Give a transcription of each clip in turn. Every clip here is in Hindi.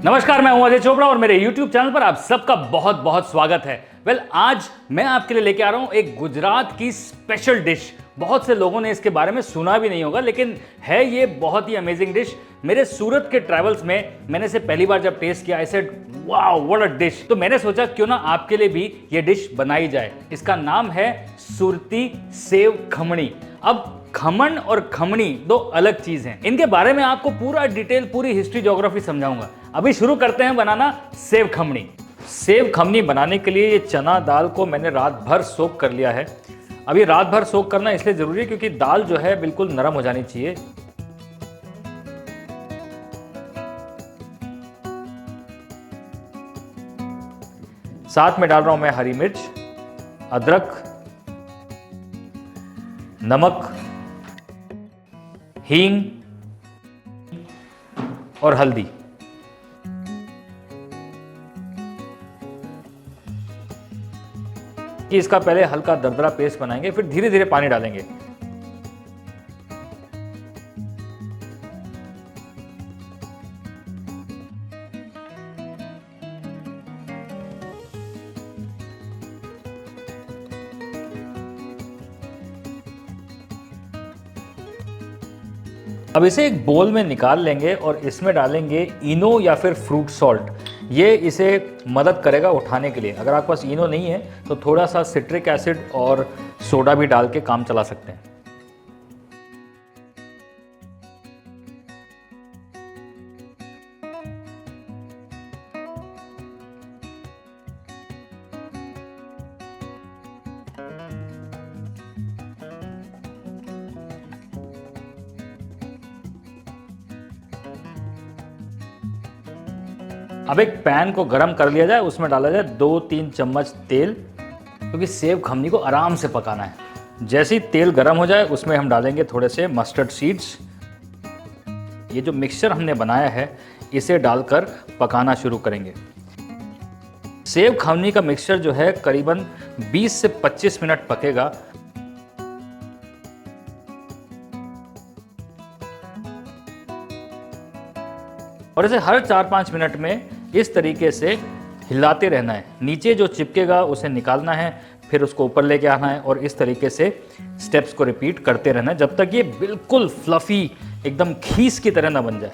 नमस्कार, मैं हूं अजय चोपड़ा और मेरे YouTube चैनल पर आप सबका बहुत बहुत स्वागत है। आज मैं आपके लिए लेके आ रहा हूं एक गुजरात की स्पेशल डिश। बहुत से लोगों ने इसके बारे में सुना भी नहीं होगा, लेकिन है ये बहुत ही अमेजिंग डिश। मेरे सूरत के ट्रैवल्स में मैंने इसे पहली बार जब टेस्ट किया, I said wow what a dish. तो मैंने सोचा क्यों ना आपके लिए भी ये डिश बनाई जाए। इसका नाम है सुरती सेव खमणी। अब खमन और खमणी दो अलग चीज हैं। इनके बारे में आपको पूरा डिटेल, पूरी हिस्ट्री, ज्योग्राफी समझाऊंगा। अभी शुरू करते हैं बनाना सेव खमणी। सेव खमणी बनाने के लिए ये चना दाल को मैंने रात भर सोक कर लिया है। अभी रात भर सोक करना इसलिए जरूरी है क्योंकि दाल जो है बिल्कुल नरम हो जानी चाहिए। साथ में डाल रहा हूं मैं हरी मिर्च, अदरक, नमक, हींग और हल्दी। कि इसका पहले हल्का दरदरा पेस्ट बनाएंगे, फिर धीरे धीरे पानी डालेंगे। अब इसे एक बोल में निकाल लेंगे और इसमें डालेंगे इनो या फिर फ्रूट सॉल्ट। ये इसे मदद करेगा उठाने के लिए। अगर आपके पास इनो नहीं है तो थोड़ा सा सिट्रिक एसिड और सोडा भी डाल के काम चला सकते हैं। अब एक पैन को गरम कर लिया जाए, उसमें डाला जाए 2-3 चम्मच तेल, क्योंकि सेव खमनी को आराम से पकाना है। जैसे ही तेल गरम हो जाए उसमें हम डालेंगे थोड़े से मस्टर्ड सीड्स। ये जो मिक्सचर हमने बनाया है इसे डालकर पकाना शुरू करेंगे। सेव खमनी का मिक्सचर जो है करीबन 20 से 25 मिनट पकेगा। और इसे हर 4-5 मिनट में इस तरीके से हिलाते रहना है। नीचे जो चिपकेगा उसे निकालना है, फिर उसको ऊपर लेके आना है और इस तरीके से स्टेप्स को रिपीट करते रहना है जब तक ये बिल्कुल फ्लफी, एकदम खीस की तरह ना बन जाए।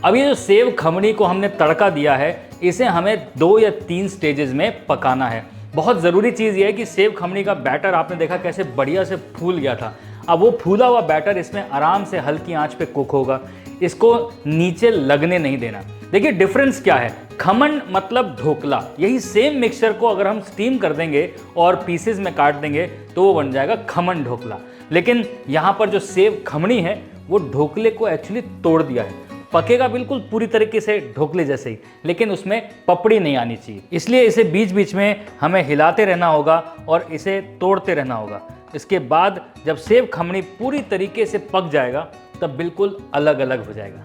अब ये जो सेव खमणी को हमने तड़का दिया है, इसे हमें 2 या 3 स्टेजेस में पकाना है। बहुत ज़रूरी चीज़ ये है कि सेव खमणी का बैटर आपने देखा कैसे बढ़िया से फूल गया था। अब वो फूला हुआ बैटर इसमें आराम से हल्की आंच पे कुक होगा। इसको नीचे लगने नहीं देना। देखिए डिफरेंस क्या है। खमन मतलब ढोकला। यही सेम मिक्सचर को अगर हम स्टीम कर देंगे और पीसेस में काट देंगे तो वो बन जाएगा खमन ढोकला। लेकिन यहाँ पर जो सेव खमणी है वो ढोकले को एक्चुअली तोड़ दिया है। पकेगा बिल्कुल पूरी तरीके से ढोकले जैसे ही, लेकिन उसमें पपड़ी नहीं आनी चाहिए। इसलिए इसे बीच बीच में हमें हिलाते रहना होगा और इसे तोड़ते रहना होगा। इसके बाद जब सेव खमणी पूरी तरीके से पक जाएगा तब बिल्कुल अलग अलग हो जाएगा।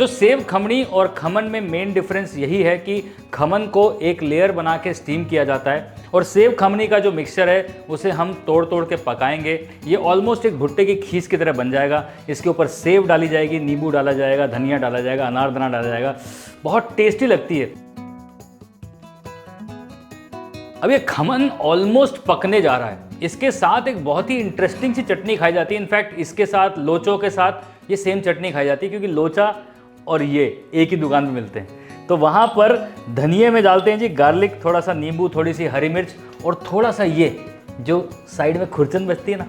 सेव खमणी और खमन में मेन डिफरेंस यही है कि खमन को एक लेयर बना के स्टीम किया जाता है और सेव खमणी का जो मिक्सचर है उसे हम तोड़ तोड़ के पकाएंगे। ये ऑलमोस्ट एक भुट्टे की खीस की तरह बन जाएगा। इसके ऊपर सेव डाली जाएगी, नींबू डाला जाएगा, धनिया डाला जाएगा, अनारदाना डाला जाएगा। बहुत टेस्टी लगती है। अब ये खमन ऑलमोस्ट पकने जा रहा है। इसके साथ एक बहुत ही इंटरेस्टिंग सी चटनी खाई जाती है। इनफैक्ट इसके साथ लोचों के साथ ये सेम चटनी खाई जाती है, क्योंकि लोचा और ये एक ही दुकान पे मिलते हैं। तो वहाँ पर धनिये में डालते हैं जी गार्लिक, थोड़ा सा नींबू, थोड़ी सी हरी मिर्च और थोड़ा सा ये जो साइड में खुरचन बचती है ना,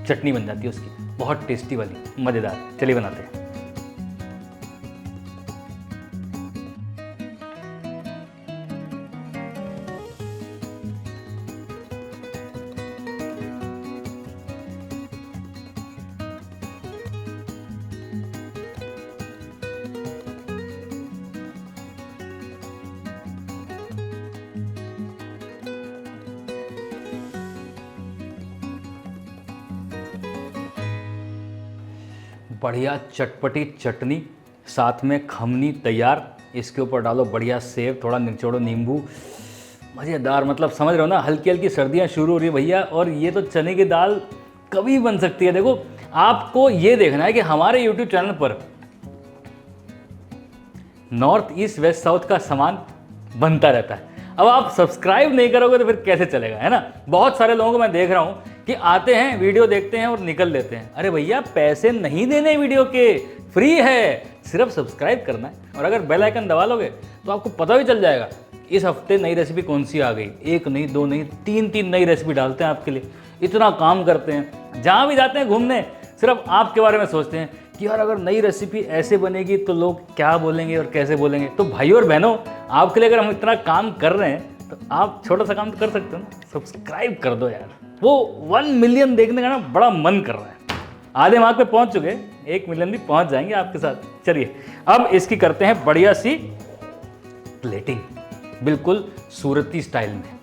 चटनी बन जाती है उसकी, बहुत टेस्टी वाली, मज़ेदार। चलिए बनाते हैं। बढ़िया चटपटी चटनी, साथ में खमनी तैयार, इसके ऊपर डालो बढ़िया सेव, थोड़ा निचोड़ो नींबू, मज़ेदार। मतलब समझ रहे हो ना, हल्की हल्की सर्दियाँ शुरू हो रही है भैया, और ये तो चने की दाल कभी भी बन सकती है। देखो आपको ये देखना है कि हमारे YouTube चैनल पर नॉर्थ ईस्ट वेस्ट साउथ का सामान बनता रहता है। अब आप सब्सक्राइब नहीं करोगे तो फिर कैसे चलेगा, है ना। बहुत सारे लोगों को मैं देख रहा हूँ कि आते हैं, वीडियो देखते हैं और निकल लेते हैं। अरे भैया पैसे नहीं देने वीडियो के, फ्री है, सिर्फ सब्सक्राइब करना है, और अगर बेल आइकन दबा लोगे तो आपको पता भी चल जाएगा इस हफ्ते नई रेसिपी कौन सी आ गई। एक नहीं, दो नहीं, तीन नई रेसिपी डालते हैं आपके लिए। इतना काम करते हैं, जहाँ भी जाते हैं घूमने सिर्फ आपके बारे में सोचते हैं कि यार अगर नई रेसिपी ऐसे बनेगी तो लोग क्या बोलेंगे और कैसे बोलेंगे। तो भाइयों और बहनों, आपके लिए अगर हम इतना काम कर रहे हैं तो आप छोटा सा काम तो कर सकते हो ना, सब्सक्राइब कर दो यार। वो 1 मिलियन देखने का ना बड़ा मन कर रहा है। आधे मार्क पे पहुंच चुके, 1 मिलियन भी पहुंच जाएंगे आपके साथ। चलिए अब इसकी करते हैं बढ़िया सी प्लेटिंग, बिल्कुल सूरती स्टाइल में।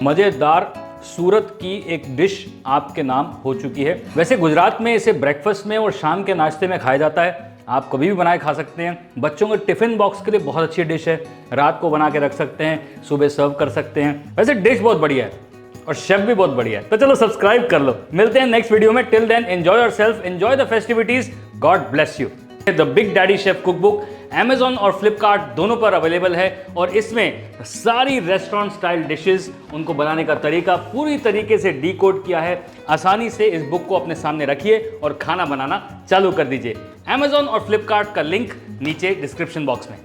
मज़ेदार सूरत की एक डिश आपके नाम हो चुकी है। वैसे गुजरात में इसे ब्रेकफास्ट में और शाम के नाश्ते में खाया जाता है। आप कभी भी बनाए खा सकते हैं। बच्चों के टिफिन बॉक्स के लिए बहुत अच्छी डिश है। रात को बना के रख सकते हैं, सुबह सर्व कर सकते हैं। वैसे डिश बहुत बढ़िया है और शेफ भी बहुत बढ़िया है। तो चलो सब्सक्राइब कर लो। मिलते हैं नेक्स्ट वीडियो में। Till then enjoy yourself, enjoy the festivities. God bless you. The big daddy chef cookbook Amazon और फ्लिपकार्ट दोनों पर अवेलेबल है, और इसमें सारी रेस्टोरेंट स्टाइल डिशेस, उनको बनाने का तरीका पूरी तरीके से डीकोड किया है। आसानी से इस बुक को अपने सामने रखिए और खाना बनाना चालू कर दीजिए। Amazon और फ्लिपकार्ट का लिंक नीचे डिस्क्रिप्शन बॉक्स में।